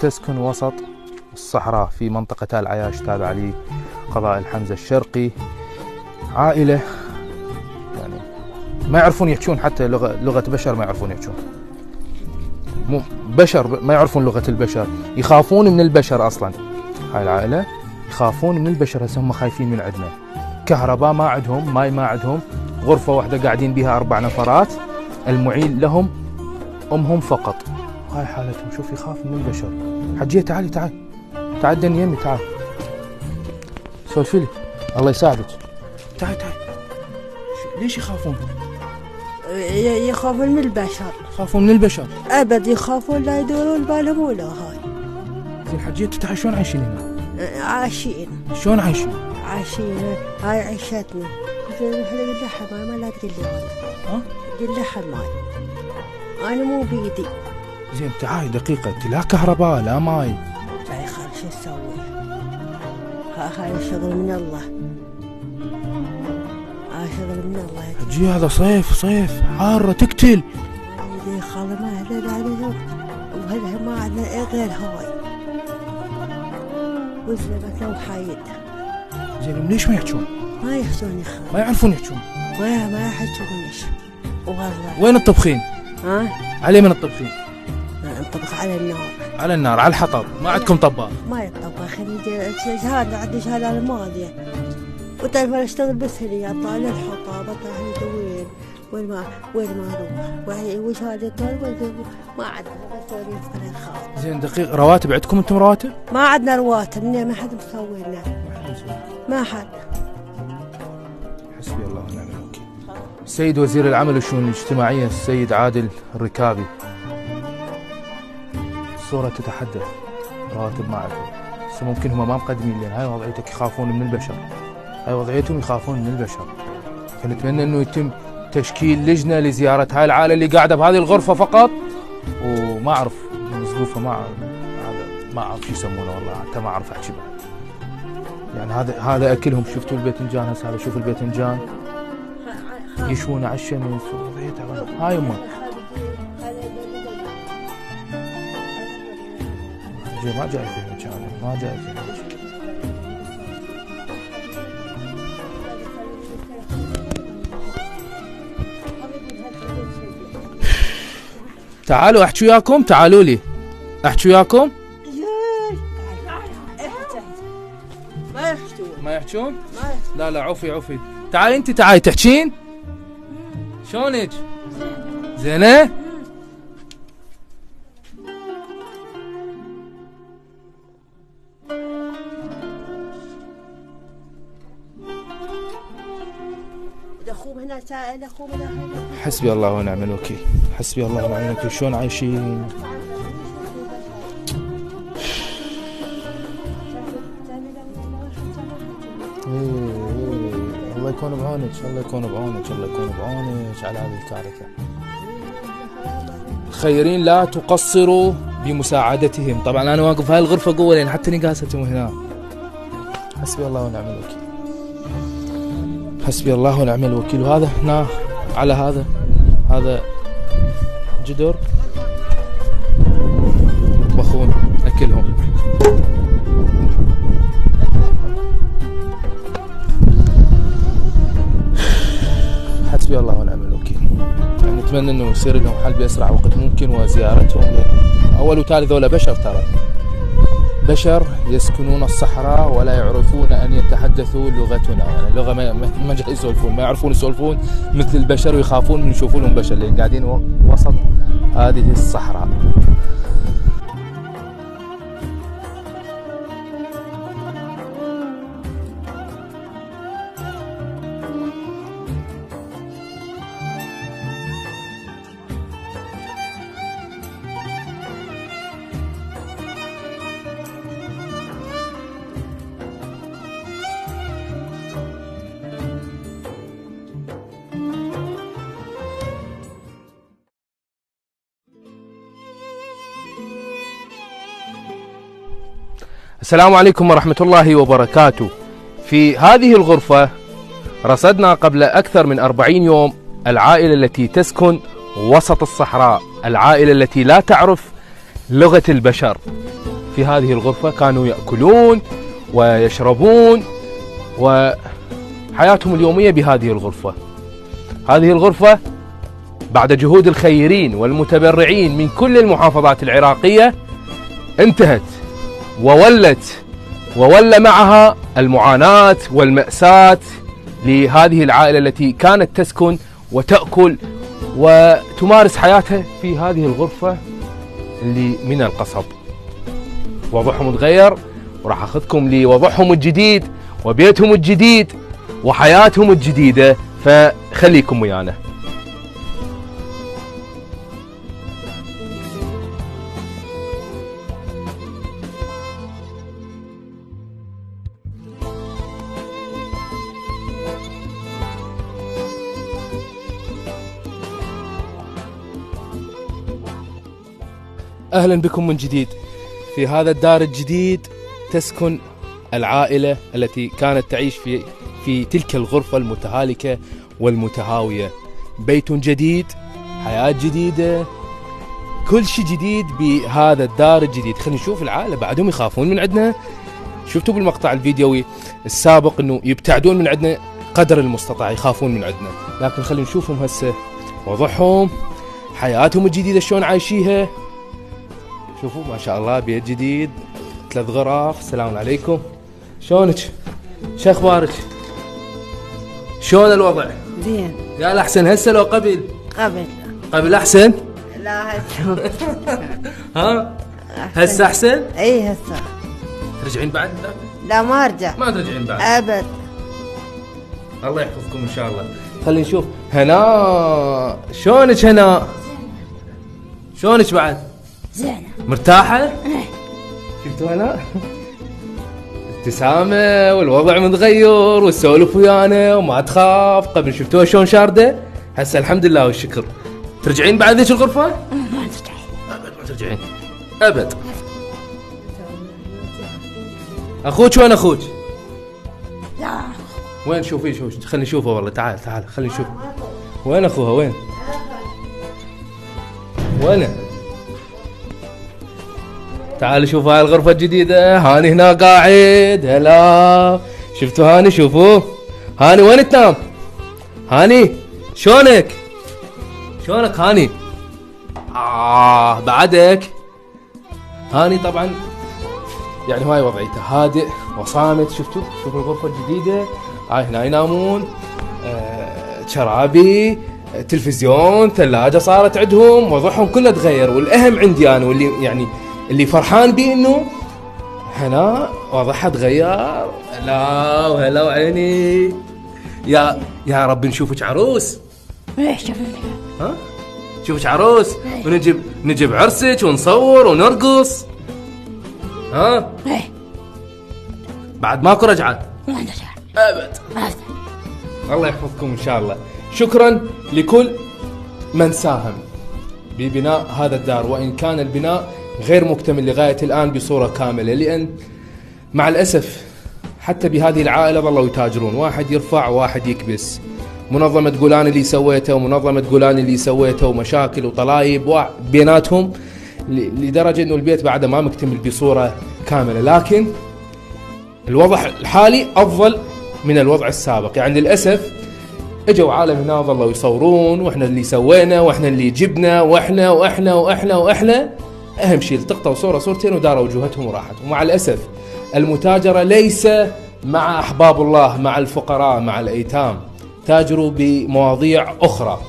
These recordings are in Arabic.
تسكن وسط الصحراء في منطقة العياش تابعة لقضاء الحمزة الشرقي. عائلة يعني ما يعرفون يحجون حتى لغة بشر، ما يعرفون يحجون، مو بشر ما يعرفون لغة البشر، يخافون من البشر أصلا. هاي العائلة يخافون من البشر، هسه هم خايفين من عندنا. كهرباء ما عندهم، ماي ما عندهم، غرفة واحدة قاعدين بها 4 نفرات، المعيل لهم أمهم فقط. هاي حالتهم، شوف يخاف من البشر. حجية تعالي تعال دني يمي، تعال سولفي لي، الله يساعدك. تعال ليش يخافون؟ يخافون من البشر. يخافون من البشر؟ أبد يخافون، لا يدورون بالهم ولا هاي. زين حجية تعال، شلون عايشين هنا؟ عايشين. شلون عايشين؟ هاي عيشتنا. زين احنا قل لها ماي، ما لا تقول لي انا. قل لها ماي، انا مو بيدي. زين تعال دقيقة، لا كهرباء لا ماي. تعال خل شو نسوي؟ هاي الشغل من الله، هاي شغل من الله. حجي هذا صيف حارة تقتل. يدي خال ما هلا وهلا ما عندنا غير هاي وزلمتنا وحايد. زين ليش ما يحجون؟ ما يحجون يا خال، ما يعرفون يحجون، ما يحجونش. والله وين الطبخين؟ عليه من الطبخين؟ نطبخ على النار. على النار، على الحطب، ما عندكم طباخ؟ ما يطبخ، هذا عندي شهادة الماضية وتعرف اشتغل بس هني، اطلع للحطب، اطلع هني وين ما اروح وشهادة ما عندنا مسؤولين فراخ. زين دقيقة، رواتب عندكم انتم رواتب؟ ما عندنا رواتب، ما حد مسوي لنا، ما حد. حسبي الله ونعم الوكيل. السيد وزير العمل والشؤون الاجتماعية السيد عادل الركابي، الصورة تتحدث، رواتب ما عندهم، بس ممكن هم ما مقدمين لنا. هاي وضعيتك، يخافون من البشر، هاي وضعيتهم يخافون من البشر. فنتمنى انه يتم تشكيل لجنة لزيارة هاي العائلة اللي قاعدة بهذه الغرفة فقط، وما اعرف مسقوفة، ما اعرف شو يسمونه والله، حتى ما اعرف احكي بعد. يعني هذا اكلهم، شفتوا الباذنجان هسه، هذا شوف الباذنجان يشوونه على الشمس وضعيتها. هاي امه ما جاي في مكان، ما جاي في مكان. تعالوا احكي وياكم، تعالوا لي احكي وياكم. ما يحجون؟ لا عفي. تعالي انت، تعالي تحكين. شلونك؟ زينة؟ حسبي الله ونعم الوكيل، حسبي الله ونعم الوكيل. شلون عايشين؟ الله يكون بعونك، الله يكون بعونك، الله يكون بعونك على هذه الكارثة. الخيرين لا تقصروا بمساعدتهم. طبعا انا واقف هاي الغرفة قوة لان حتى نقاستهم هنا. حسبي الله ونعم الوكيل، حسبي الله ونعم الوكيل. وهذا هنا على هذا جدر يطبخون اكلهم. حسبي الله ونعم الوكيل. يعني نتمنى انه يصير لهم حل باسرع وقت ممكن، وزيارتهم. اول وتالي ذولا بشر، ترى بشر يسكنون الصحراء ولا يعرفون ان يتحدثوا لغتنا، يعني اللغه ما جاي يسولفون، ما يعرفون يسولفون مثل البشر، ويخافون من يشوفون لهم بشر لان قاعدين وسط هذه الصحراء. السلام عليكم ورحمة الله وبركاته. في هذه الغرفة رصدنا قبل أكثر من 40 يوم العائلة التي تسكن وسط الصحراء، العائلة التي لا تعرف لغة البشر. في هذه الغرفة، كانوا يأكلون ويشربون وحياتهم اليومية بهذه الغرفة. هذه الغرفة بعد جهود الخيرين والمتبرعين من كل المحافظات العراقية انتهت وولى معها المعاناة والمأساة لهذه العائلة التي كانت تسكن وتأكل وتمارس حياتها في هذه الغرفة اللي من القصب. وضعهم تغير، وراح أخذكم لوضعهم الجديد وبيتهم الجديد وحياتهم الجديدة، فخليكم ويانا. أهلا بكم من جديد. في هذا الدار الجديد تسكن العائلة التي كانت تعيش في تلك الغرفة المتهالكة والمتهاوية. بيت جديد، حياة جديدة، كل شيء جديد بهذا الدار الجديد. خلينا نشوف العائلة بعدهم يخافون من عندنا. شفتوا بالمقطع الفيديوي السابق انه يبتعدون من عندنا قدر المستطاع، يخافون من عندنا، لكن خلينا نشوفهم هسه وضعهم، حياتهم الجديدة شلون عايشيها. شوفوا ما شاء الله، بيت جديد، 3 غرف. السلام عليكم، شلونك؟ شو اخبارك؟ شلون الوضع؟ زين. قال احسن هسه لو قبل؟ قبل احسن؟ لا هسه. ها؟ هسه احسن؟ اي هسه. ترجعين بعد؟ لا ما ارجع. ما ترجعين بعد؟ ابد. الله يحفظكم ان شاء الله. خلينا نشوف هنا، شلونك هنا؟ شلونك بعد؟ زينة. مرتاحة؟ شفتوا هنا؟ ابتسامة والوضع متغير والسولف ويانا وما تخاف. قبل شفتوها شلون شاردة؟ هسه الحمد لله والشكر. ترجعين بعد ذيك الغرفة؟ ما ترجعين. أبد ما ترجعين. أبد. أخوك وين أخوك؟ لا. وين شوفي خلينا نشوفه والله. تعال خلينا نشوف. وين أخوها وين؟ وين؟ تعالوا شوفوا هاي الغرفة الجديدة. هاني هنا قاعد. هلا شفتوا هاني؟ شوفوا هاني وين تنام؟ هاني شلونك هاني؟ بعدك. هاني طبعا يعني هاي وضعيته، هادئ وصامت. شوفوا الغرفة الجديدة. هاي هنا ينامون، شرابي، تلفزيون، ثلاجة صارت عندهم. وضعهم كله تغير. والأهم عندي أنا واللي يعني اللي فرحان بيه انه هنا وضعها تغير. هلا وعيني. يا رب نشوفك عروس. ها نشوفك عروس ونجيب عرسك ونصور ونرقص. ها بعد ماكو رجعة؟ ابد. الله يحفظكم ان شاء الله. شكرا لكل من ساهم ببناء هذا الدار، وان كان البناء غير مكتمل لغاية الآن بصورة كاملة، لأن مع الأسف حتى بهذه العائلة ظلوا يتاجرون، واحد يرفع وواحد يكبس. منظمة جولان اللي سويته ومنظمة جولان اللي سويته ومشاكل وطلايب بيناتهم، لدرجة أنه البيت بعده ما مكتمل بصورة كاملة. لكن الوضع الحالي أفضل من الوضع السابق. يعني للأسف اجوا عالم هنا ظلوا يصورون، واحنا اللي سوينا واحنا اللي جبنا واحنا أهم شيء التقطوا صورتين وداروا وجوهتهم وراحت. ومع الأسف المتاجرة ليس مع أحباب الله، مع الفقراء، مع الأيتام. تاجروا بمواضيع أخرى.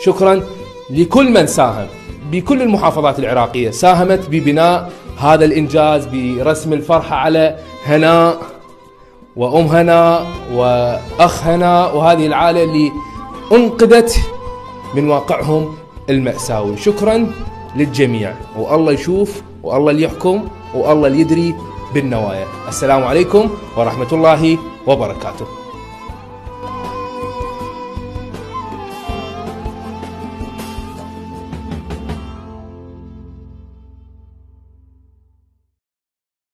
شكرا لكل من ساهم بكل المحافظات العراقية، ساهمت ببناء هذا الإنجاز، برسم الفرحة على هناء وأم هناء وأخ هناء وهذه العائلة اللي انقذت من واقعهم المأساوي. شكرا للجميع، والله يشوف والله اللي يحكم والله اللي يدري بالنوايا. السلام عليكم ورحمة الله وبركاته.